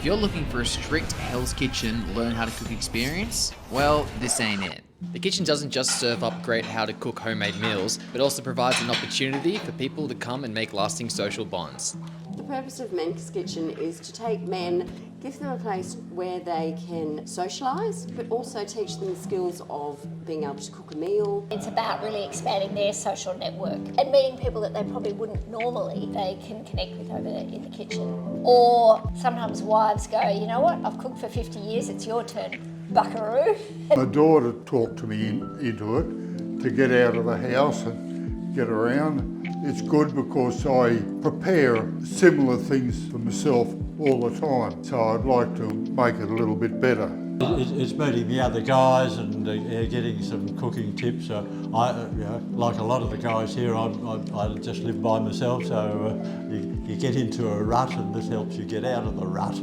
you're looking for a strict Hell's Kitchen learn how to cook experience, well, this ain't it. The kitchen doesn't just serve up great how to cook homemade meals, but also provides an opportunity for people to come and make lasting social bonds. The purpose of Men's Kitchen is to take men, give them a place where they can socialise, but also teach them the skills of being able to cook a meal. It's about really expanding their social network and meeting people that they probably wouldn't normally, they can connect with over in the kitchen. Or sometimes wives go, you know what, I've cooked for 50 years, it's your turn, buckaroo. My daughter talked to me into it to get out of the house and get around. It's good because I prepare similar things for myself all the time, so I'd like to make it a little bit better. It's meeting the other guys and getting some cooking tips. Like a lot of the guys here, I just live by myself, so you get into a rut and this helps you get out of the rut.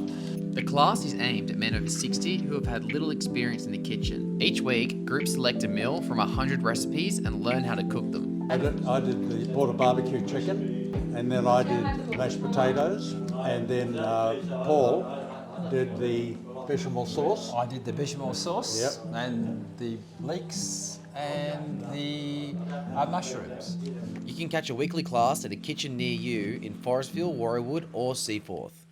The class is aimed at men over 60 who have had little experience in the kitchen. Each week, groups select a meal from 100 recipes and learn how to cook them. I did the porter barbecue chicken, and then I did mashed potatoes, and then Paul did the bechamel sauce. I did the bechamel sauce, Yep. and the leeks and the mushrooms. You can catch a weekly class at a kitchen near you in Forestville, Warriewood or Seaforth.